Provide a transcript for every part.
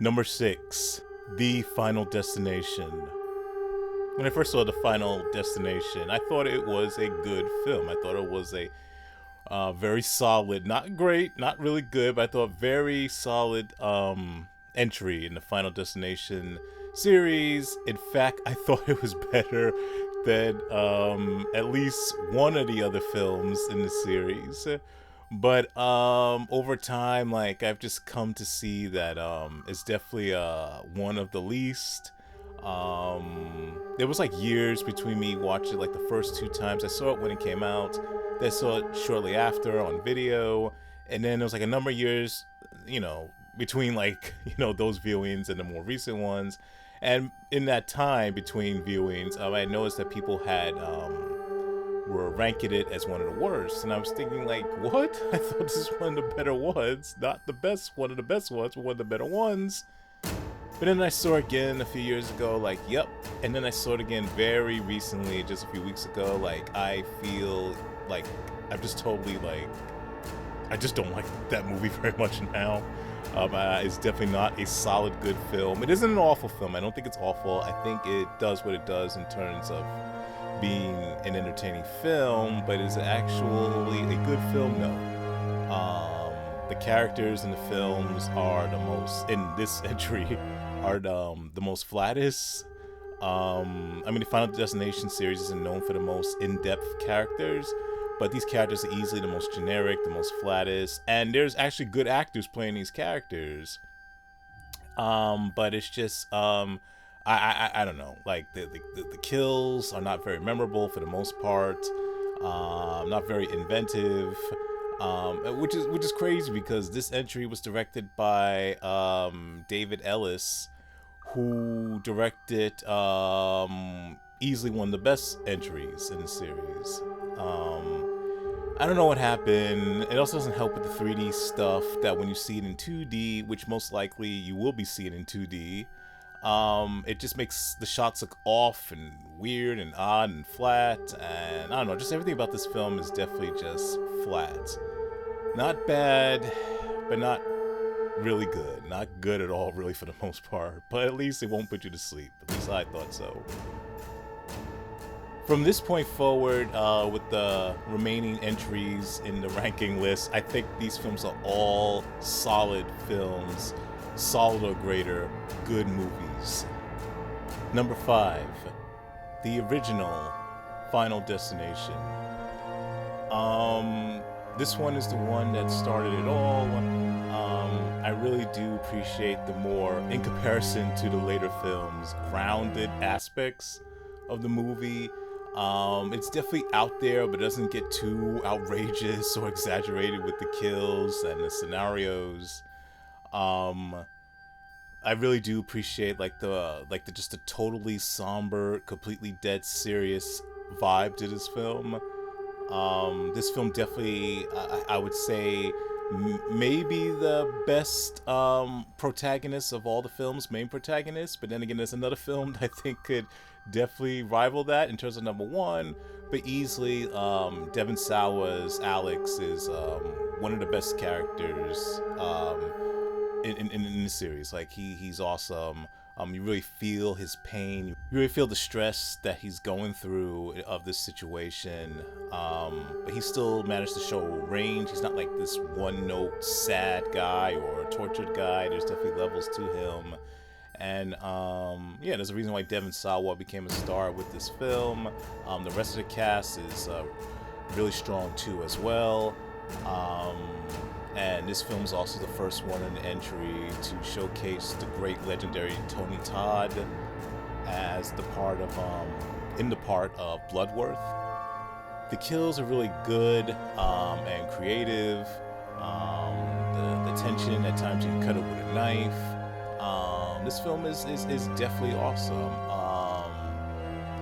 Number 6, The Final Destination. When I first saw The Final Destination, I thought it was a good film. I thought it was a very solid, not great, not really good, but I thought very solid entry in the Final Destination series. In fact, I thought it was better than at least one of the other films in the series. But over time, like I've just come to see that it's definitely one of the least. There was like years between me watching like the first two times. I saw it when it came out. Then I saw it shortly after on video, and then there was like a number of years, between like those viewings and the more recent ones. And in that time between viewings, I noticed that people had were ranking it as one of the worst, and I was thinking like, what? I thought this is one of the better ones, not the best, one of the best ones, but one of the better ones. But then I saw it again a few years ago, like, yep. And then I saw it again very recently, just a few weeks ago. Like, I feel like I'm just totally like, I just don't like that movie very much now. It's definitely not a solid, good film. It isn't an awful film. I don't think it's awful. I think it does what it does in terms of being an entertaining film, but is it actually a good film? No. The characters in the films are the most, in this entry, are the most flattest. The Final Destination series isn't known for the most in-depth characters, but these characters are easily the most generic, the most flattest, and there's actually good actors playing these characters. But it's just I don't know. Like the kills are not very memorable for the most part. Not very inventive. Which is crazy because this entry was directed by David Ellis, who directed easily one of the best entries in the series. I don't know what happened. It also doesn't help with the 3D stuff that when you see it in 2D, which most likely you will be seeing in 2D, it just makes the shots look off and weird and odd and flat, and I don't know, just everything about this film is definitely just flat. Not bad, but not really good. Not good at all, really, for the most part, but at least it won't put you to sleep. At least I thought so. From this point forward, with the remaining entries in the ranking list, I think these films are all solid films, solid or greater, good movies. Number 5, the original Final Destination. This one is the one that started it all. I really do appreciate the more, in comparison to the later films, grounded aspects of the movie. It's definitely out there, but doesn't get too outrageous or exaggerated with the kills and the scenarios. I really do appreciate like the just a totally somber, completely dead serious vibe to this film. This film definitely, I would say, maybe the best protagonist of all the films, main protagonist. But then again, there's another film that I think could definitely rival that in terms of number one. But easily, Devon Sawa's Alex is one of the best characters in the series. Like he's awesome. You really feel his pain. You really feel the stress that he's going through of this situation. But he still managed to show range. He's not like this one-note sad guy or tortured guy. There's definitely levels to him. And there's a reason why Devon Sawa became a star with this film. The rest of the cast is really strong too as well. And this film is also the first one in the entry to showcase the great legendary Tony Todd as the part of Bloodworth. The kills are really good and creative. The tension at times you can cut it with a knife. This film is definitely awesome.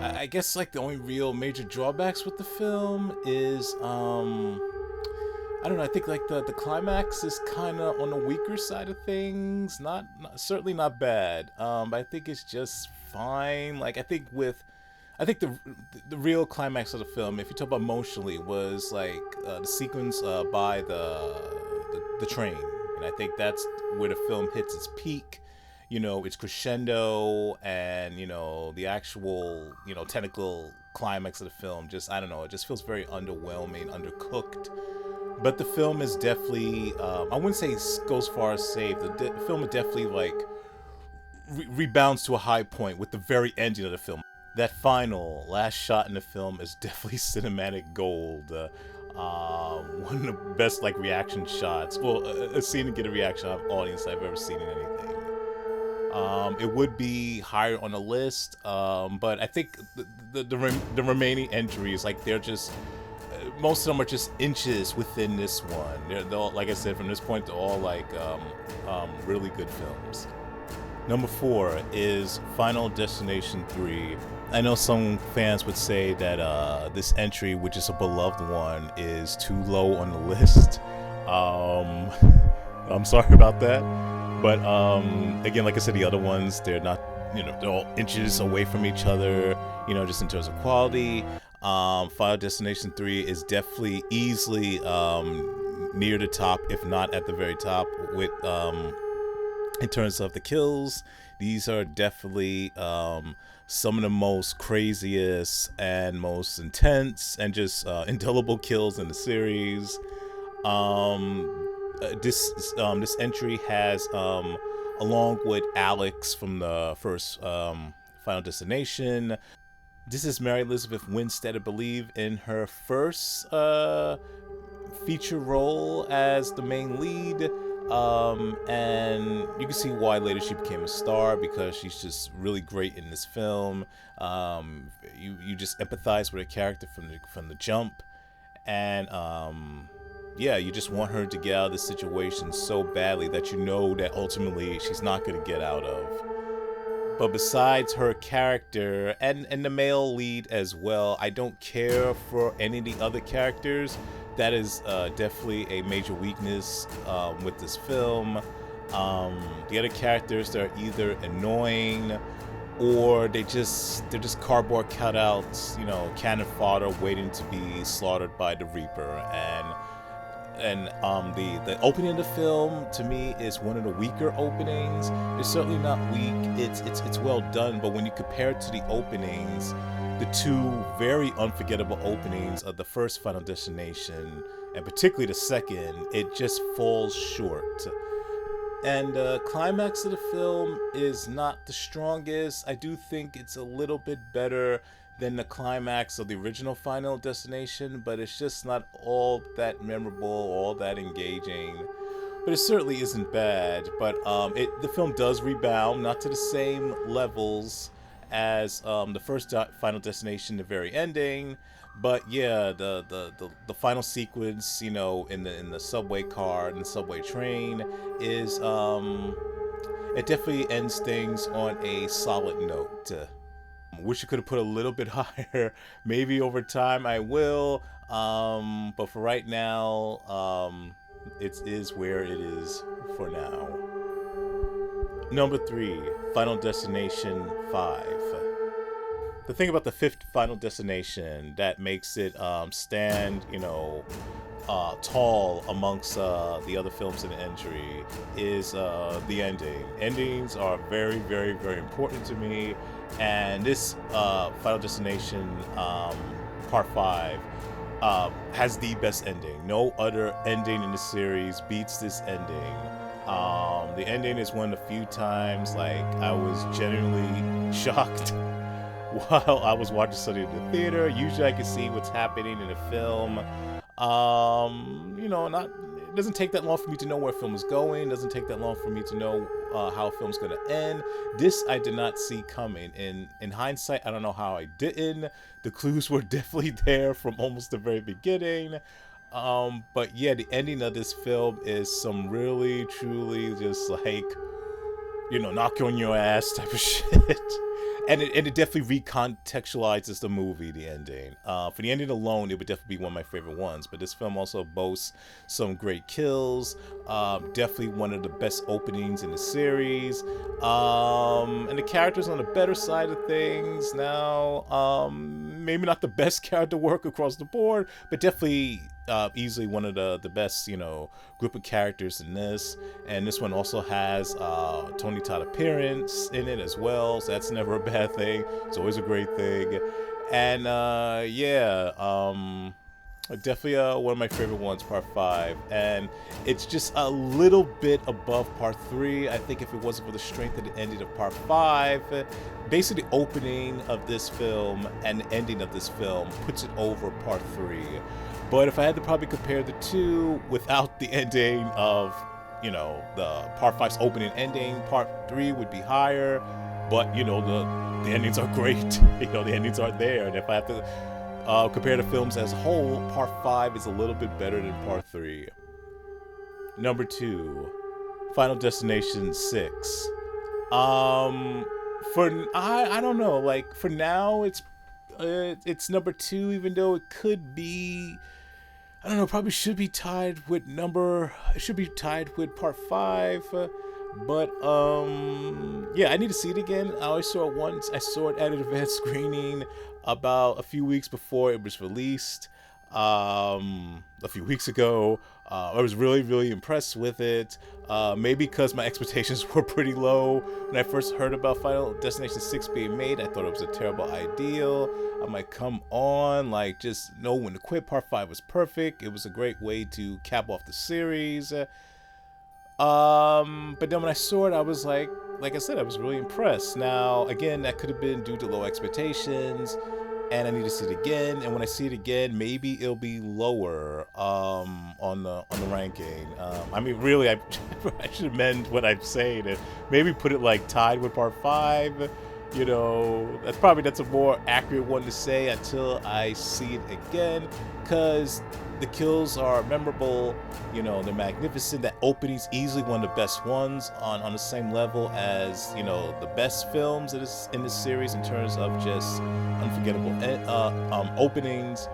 I guess like the only real major drawbacks with the film is I don't know. I think like the climax is kind of on the weaker side of things. Not certainly not bad. But I think it's just fine. Like I think the real climax of the film, if you talk about emotionally, was like the sequence by the train, and I think that's where the film hits its peak. its crescendo and the actual technical climax of the film, just I don't know, it just feels very underwhelming, undercooked. But the film is definitely, I wouldn't say goes far as save. The film is definitely like rebounds to a high point with the very ending of the film. That final last shot in the film is definitely cinematic gold. One of the best like reaction shots. Well, a scene to get a reaction of audience I've ever seen in anything. It would be higher on the list, but I think the remaining entries, like they're just most of them are just inches within this one. They're all, like I said, from this point, they're all like really good films. Number 4 is Final Destination 3. I know some fans would say that this entry, which is a beloved one, is too low on the list. I'm sorry about that. But again, like I said, the other ones, they're not, they're all inches away from each other, just in terms of quality. Final Destination 3 is definitely easily near the top, if not at the very top, with in terms of the kills. These are definitely some of the most craziest and most intense and just indelible kills in the series. This entry has, along with Alex from the first Final Destination, this is Mary Elizabeth Winstead, I believe, in her first feature role as the main lead. And you can see why later she became a star, because she's just really great in this film. You just empathize with her character from the jump, and yeah, you just want her to get out of this situation so badly that you know that ultimately she's not going to get out of. But besides her character and the male lead as well, I don't care for any of the other characters. That is definitely a major weakness with this film. The other characters, they're either annoying or they're just cardboard cutouts, cannon fodder waiting to be slaughtered by the Reaper. And the opening of the film to me is one of the weaker openings. It's certainly not weak. It's well done, but when you compare it to the openings, the two very unforgettable openings of the first Final Destination, and particularly the second, it just falls short. And the climax of the film is not the strongest. I do think it's a little bit better than the climax of the original Final Destination, but it's just not all that memorable, all that engaging. But it certainly isn't bad. But the film does rebound, not to the same levels as the first Final Destination, the very ending. But yeah, the final sequence, in the subway car and the subway train is it definitely ends things on a solid note. Wish I could have put a little bit higher. Maybe over time I will. But for right now, it is where it is for now. Number 3, Final Destination 5. The thing about the fifth Final Destination that makes it stand, tall amongst the other films in the entry is the ending. Endings are very, very, very important to me, and this Final Destination Part 5 has the best ending. No other ending in the series beats this ending. The ending is one of the few times I was genuinely shocked while I was watching something in the theater. Usually I can see what's happening in the film. It doesn't take that long for me to know where a film is going. It doesn't take that long for me to know how a film's going to end. This I did not see coming. In hindsight, I don't know how I didn't. The clues were definitely there from almost the very beginning. But yeah, the ending of this film is some really, truly just knock you on your ass type of shit. And it definitely recontextualizes the movie, the ending. For the ending alone, it would definitely be one of my favorite ones. But this film also boasts some great kills. Definitely one of the best openings in the series. And the characters on the better side of things now. Maybe not the best character work across the board, but definitely easily one of the best, group of characters in this. And this one also has Tony Todd appearance in it as well, so that's never a bad thing. It's always a great thing. And yeah, definitely one of my favorite ones, part 5. And it's just a little bit above part 3. I think if it wasn't for the strength of the ending of part 5, basically the opening of this film and the ending of this film puts it over part 3. But if I had to probably compare the two without the ending of, the part 5's opening and ending, part 3 would be higher. But, the endings are great. The endings are there. And if I have to compare the films as a whole, part 5 is a little bit better than part 3. Number 2, Final Destination 6. I don't know, like for now it's number 2, even though it could be, I don't know, probably should be tied with part 5. But yeah, I need to see it again. I always saw it once. I saw it at an advanced screening about a few weeks before it was released, a few weeks ago. I was really, really impressed with it. Maybe because my expectations were pretty low. When I first heard about Final Destination 6 being made, I thought it was a terrible idea. I'm like, come on, like, just know when to quit. Part 5 was perfect. It was a great way to cap off the series. But then when I saw it, I was like I said, I was really impressed. Now, again, that could have been due to low expectations, and I need to see it again. And when I see it again, maybe it'll be lower on the ranking. I mean, really, I should amend what I'm saying and maybe put it like tied with part 5. That's a more accurate one to say until I see it again, because the kills are memorable, they're magnificent. That opening's easily one of the best ones on the same level as, the best films in this series in terms of just unforgettable openings.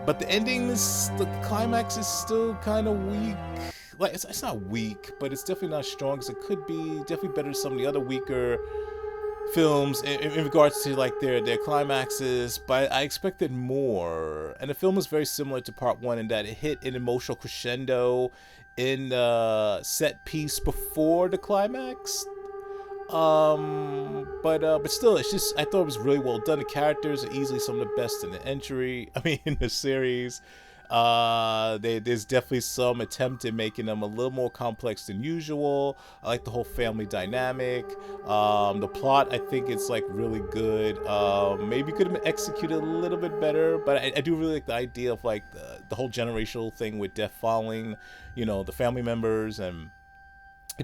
But the climax is still kind of weak. Like, it's not weak, but it's definitely not as strong as it could be. Definitely better than some of the other weaker films in regards to like their climaxes, but I expected more. And the film was very similar to part 1 in that it hit an emotional crescendo in the set piece before the climax. But still, it's just, I thought it was really well done. The characters are easily some of the best in the series. There's definitely some attempt at making them a little more complex than usual. I like the whole family dynamic. The plot, I think it's like really good. Maybe could have been executed a little bit better, but I do really like the idea of like the whole generational thing with death following, the family members, and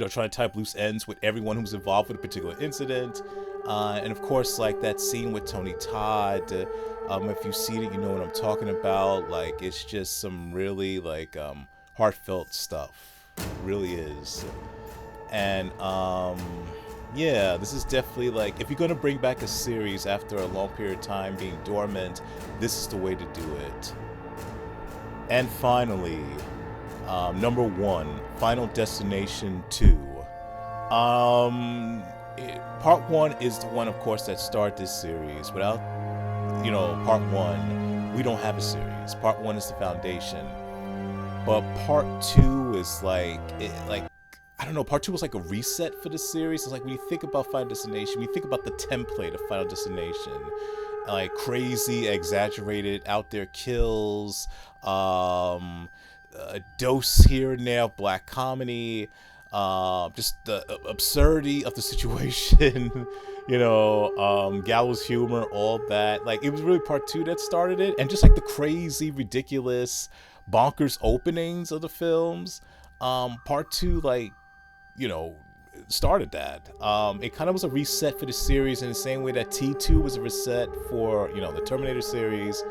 trying to tie up loose ends with everyone who's involved with a particular incident. And of course, like that scene with Tony Todd, if you've seen it, you know what I'm talking about. Like, it's just some really like heartfelt stuff. It really is. And yeah, this is definitely like, if you're going to bring back a series after a long period of time being dormant, this is the way to do it. And finally, number 1, Final Destination 2. Part 1 is the one, of course, that started this series. Without, part 1, we don't have a series. Part 1 is the foundation. But part 2 is I don't know, part 2 was like a reset for the series. It's like when you think about Final Destination, when you think about the template of Final Destination, like crazy, exaggerated, out there kills, a dose here and there of black comedy, just the absurdity of the situation, gallows humor, all that. Like, it was really part 2 that started it, and just like the crazy, ridiculous, bonkers openings of the films, part 2, started that. It kind of was a reset for the series in the same way that T2 was a reset for, the Terminator series,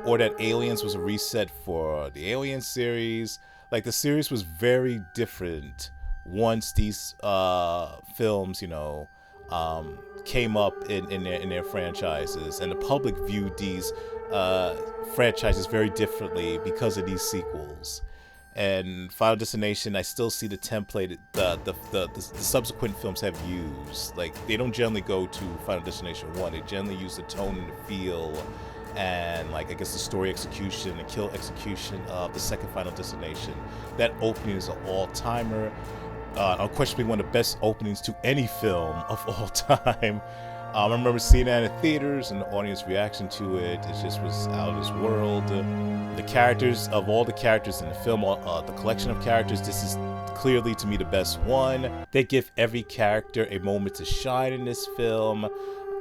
or that Aliens was a reset for the Alien series. Like, the series was very different once these films, came up in their franchises, and the public viewed these franchises very differently because of these sequels. And Final Destination, I still see the template the subsequent films have used. Like, they don't generally go to Final Destination 1. They generally use the tone and the feel and like I guess the story execution and kill execution of the second Final Destination. That opening is an all-timer. Unquestionably one of the best openings to any film of all time. I remember seeing that in theaters, and the audience reaction to it just was out of this world. The characters, of all the characters in the film, the collection of characters, this is clearly to me the best one. They give every character a moment to shine in this film.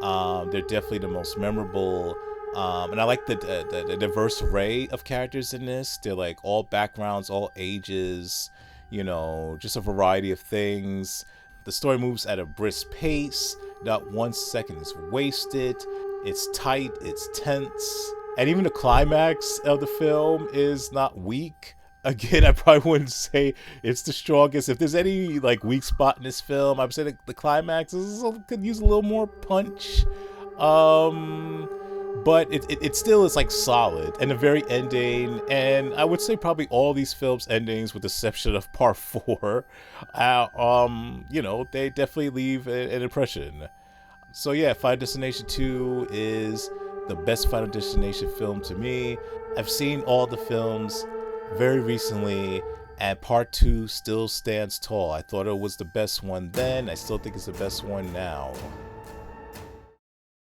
They're definitely the most memorable. And I like the diverse array of characters in this. They're like all backgrounds, all ages, you know, just a variety of things. The story moves at a brisk pace. Not 1 second is wasted. It's tight, it's tense. And even the climax of the film is not weak. Again, I probably wouldn't say it's the strongest. If there's any like weak spot in this film, I would say the climax could use a little more punch. But it still is like solid, and the very ending, and I would say probably all these films endings with the exception of part 4, you know, they definitely leave an impression. So yeah, Final Destination 2 is the best Final Destination film to me. I've seen all the films very recently, and part 2 still stands tall. I thought it was the best one then, I still think it's the best one now.